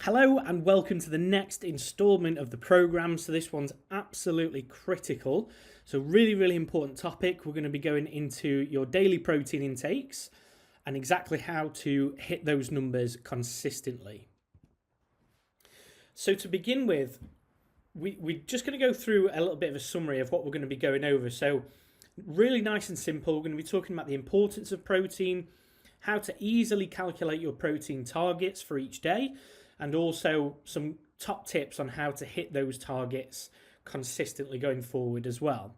Hello and welcome to the next installment of the program. So this one's absolutely critical. So really important topic. We're going to be going into your daily protein intakes and exactly how to hit those numbers consistently. So to begin with, we're just going to go through a little bit of a summary of what we're going to be going over. So really nice and simple. We're going to be talking about the importance of protein, how to easily calculate your protein targets for each day, and also some top tips on how to hit those targets consistently going forward as well.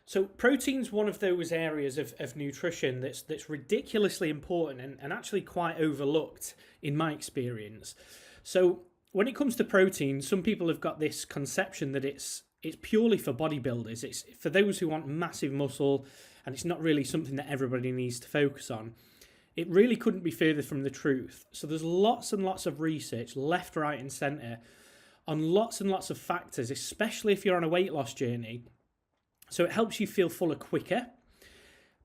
So protein's one of those areas of nutrition that's ridiculously important and actually quite overlooked in my experience. So when it comes to protein, some people have got this conception that it's purely for bodybuilders. It's for those who want massive muscle, and it's not really something that everybody needs to focus on. It really couldn't be further from the truth. So there's lots and lots of research, left, right, and centre, on lots and lots of factors, especially if you're on a weight loss journey. So it helps you feel fuller quicker.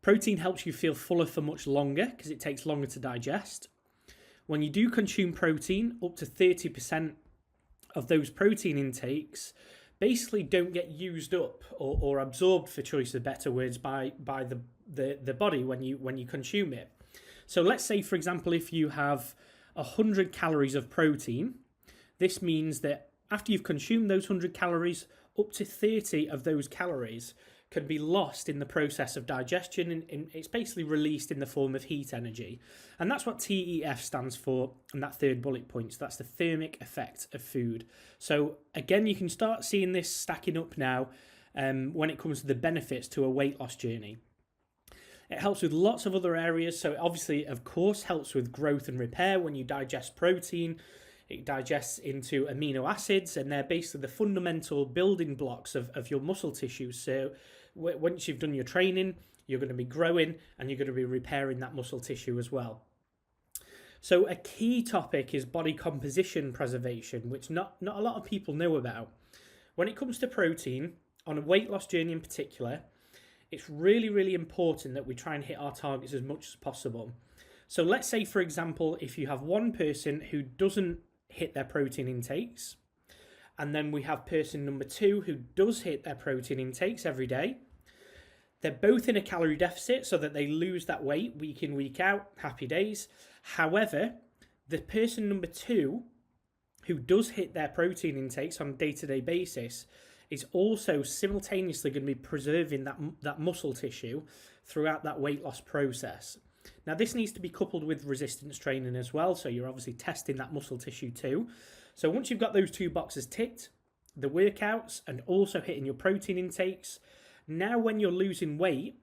Protein helps you feel fuller for much longer because it takes longer to digest. When you do consume protein, up to 30% of those protein intakes basically don't get used up or absorbed, for choice of better words, by the body when you consume it. So let's say, for example, if you have 100 calories of protein, this means that after you've consumed those 100 calories, up to 30 of those calories can be lost in the process of digestion, and it's basically released in the form of heat energy. And that's what TEF stands for in that third bullet point. So that's the thermic effect of food. So again, you can start seeing this stacking up now when it comes to the benefits to a weight loss journey. It helps with lots of other areas. So it obviously, of course, helps with growth and repair. When you digest protein, it digests into amino acids, and they're basically the fundamental building blocks of your muscle tissue. So once you've done your training, you're going to be growing and you're going to be repairing that muscle tissue as well. So a key topic is body composition preservation, which not a lot of people know about. When it comes to protein, on a weight loss journey in particular, it's really important that we try and hit our targets as much as possible. So let's say, for example, if you have one person who doesn't hit their protein intakes, and then we have person number 2 who does hit their protein intakes every day. They're both in a calorie deficit so that they lose that weight week in, week out, happy days. However, the person number 2 who does hit their protein intakes on a day-to-day basis is also simultaneously going to be preserving that muscle tissue throughout that weight loss process. Now, this needs to be coupled with resistance training as well, so you're obviously testing that muscle tissue too. So once you've got those two boxes ticked, the workouts and also hitting your protein intakes, now when you're losing weight,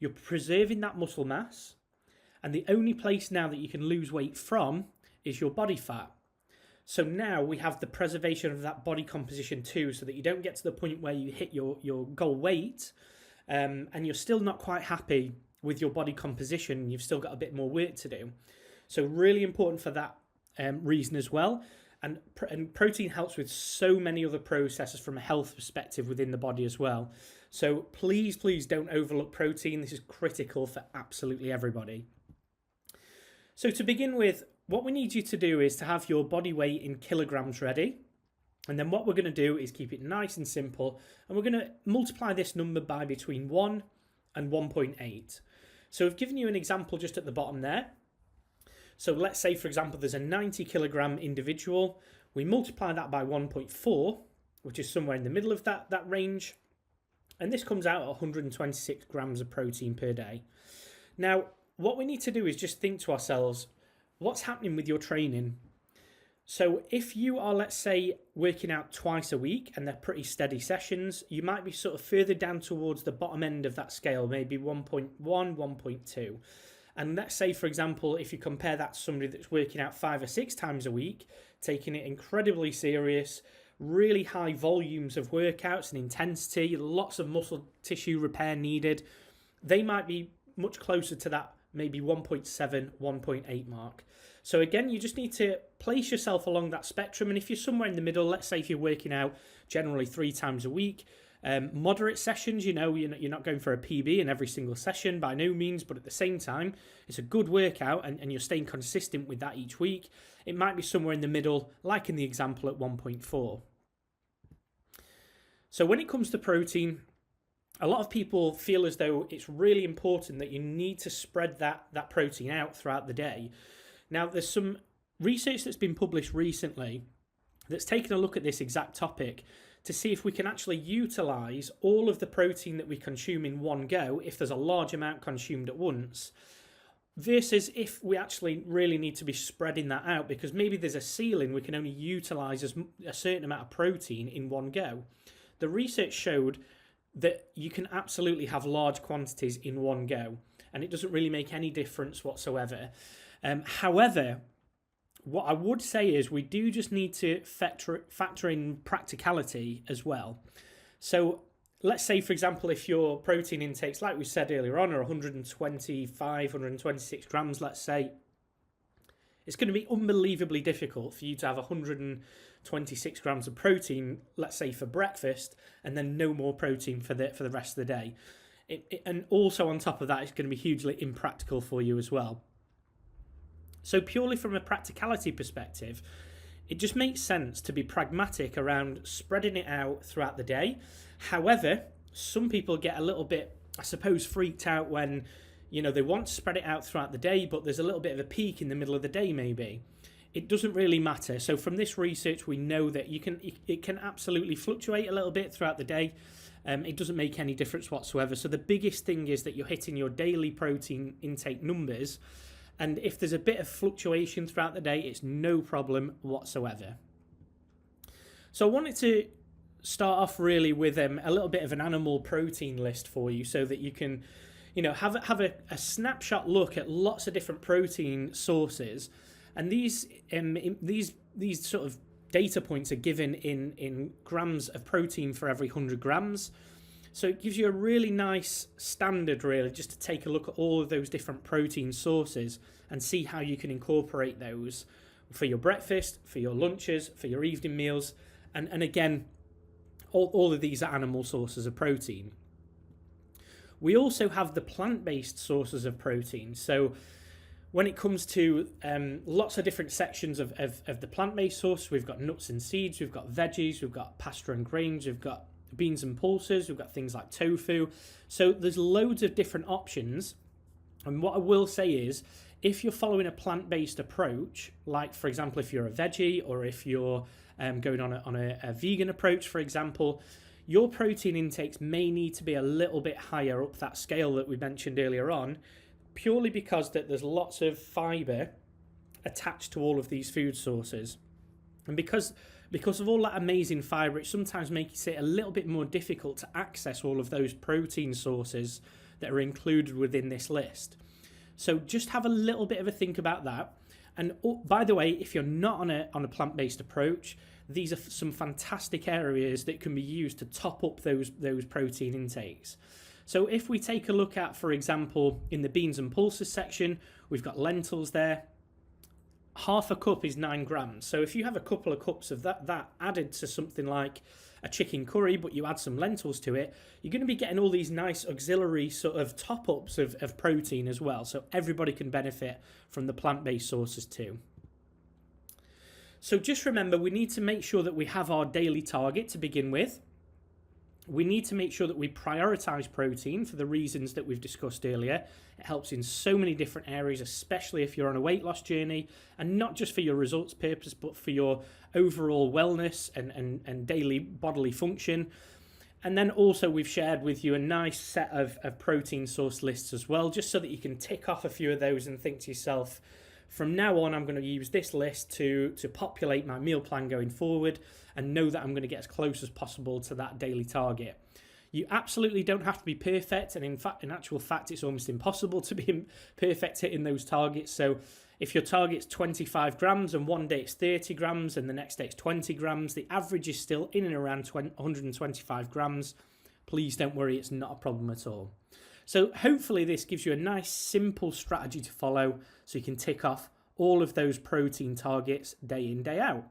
you're preserving that muscle mass, and the only place now that you can lose weight from is your body fat. So now we have the preservation of that body composition too, so that you don't get to the point where you hit your goal weight and you're still not quite happy with your body composition. You've still got a bit more work to do. So really important for that reason as well. And protein helps with so many other processes from a health perspective within the body as well. So please don't overlook protein. This is critical for absolutely everybody. So to begin with, what we need you to do is to have your body weight in kilograms ready. And then what we're going to do is keep it nice and simple. And we're going to multiply this number by between 1 and 1.8. So I've given you an example just at the bottom there. So let's say, for example, there's a 90 kilogram individual. We multiply that by 1.4, which is somewhere in the middle of that range. And this comes out at 126 grams of protein per day. Now, what we need to do is just think to ourselves, what's happening with your training? So if you are, let's say, working out twice a week and they're pretty steady sessions, you might be sort of further down towards the bottom end of that scale, maybe 1.1, 1.2. And let's say, for example, if you compare that to somebody that's working out 5 or 6 times a week, taking it incredibly serious, really high volumes of workouts and intensity, lots of muscle tissue repair needed, they might be much closer to that maybe 1.7, 1.8 mark. So again, you just need to place yourself along that spectrum. And if you're somewhere in the middle, let's say if you're working out generally 3 times a week, Moderate sessions, you're not going for a PB in every single session by no means, but at the same time, it's a good workout and you're staying consistent with that each week. It might be somewhere in the middle, like in the example at 1.4. So when it comes to protein, a lot of people feel as though it's really important that you need to spread that protein out throughout the day. Now, there's some research that's been published recently that's taken a look at this exact topic to see if we can actually utilize all of the protein that we consume in one go, if there's a large amount consumed at once, versus if we actually really need to be spreading that out because maybe there's a ceiling, we can only utilize a certain amount of protein in one go. The research showed that you can absolutely have large quantities in one go, and it doesn't really make any difference whatsoever. However, what I would say is we do just need to factor in practicality as well. So let's say, for example, if your protein intakes, like we said earlier on, are 125, 126 grams, let's say, it's going to be unbelievably difficult for you to have 126 grams of protein, let's say, for breakfast, and then no more protein for the rest of the day. And also on top of that, it's going to be hugely impractical for you as well. So purely from a practicality perspective, it just makes sense to be pragmatic around spreading it out throughout the day. However, some people get a little bit, I suppose, freaked out when, they want to spread it out throughout the day, but there's a little bit of a peak in the middle of the day maybe. It doesn't really matter. So from this research, we know that it can absolutely fluctuate a little bit throughout the day. It doesn't make any difference whatsoever. So the biggest thing is that you're hitting your daily protein intake numbers. And if there's a bit of fluctuation throughout the day, it's no problem whatsoever. So I wanted to start off really with a little bit of an animal protein list for you so that you can, have a snapshot look at lots of different protein sources. And these sort of data points are given in grams of protein for every 100 grams. So it gives you a really nice standard, really, just to take a look at all of those different protein sources and see how you can incorporate those for your breakfast, for your lunches, for your evening meals. And again, all of these are animal sources of protein. We also have the plant-based sources of protein. So when it comes to lots of different sections of the plant-based source, we've got nuts and seeds, we've got veggies, we've got pasta and grains, we've got beans and pulses, we've got things like tofu. So there's loads of different options. And what I will say is, if you're following a plant-based approach, like for example, if you're a veggie or if you're going on a vegan approach, for example, your protein intakes may need to be a little bit higher up that scale that we mentioned earlier on, purely because that there's lots of fiber attached to all of these food sources. And because of all that amazing fibre, it sometimes makes it a little bit more difficult to access all of those protein sources that are included within this list. So just have a little bit of a think about that. And by the way, if you're not on a plant-based approach, these are some fantastic areas that can be used to top up those protein intakes. So if we take a look at, for example, in the beans and pulses section, we've got lentils there. Half a cup is 9 grams. So if you have a couple of cups of that added to something like a chicken curry, but you add some lentils to it, you're going to be getting all these nice auxiliary sort of top-ups of protein as well. So everybody can benefit from the plant-based sources too. So just remember, we need to make sure that we have our daily target to begin with. We need to make sure that we prioritize protein for the reasons that we've discussed earlier. It helps in so many different areas, especially if you're on a weight loss journey, and not just for your results purpose, but for your overall wellness and daily bodily function. And then also we've shared with you a nice set of protein source lists as well, just so that you can tick off a few of those and think to yourself, from now on, I'm going to use this list to populate my meal plan going forward and know that I'm going to get as close as possible to that daily target. You absolutely don't have to be perfect, and in actual fact, it's almost impossible to be perfect hitting those targets. So if your target's 25 grams and one day it's 30 grams and the next day it's 20 grams, the average is still in and around 125 grams. Please don't worry, it's not a problem at all. So hopefully this gives you a nice simple strategy to follow so you can tick off all of those protein targets day in, day out.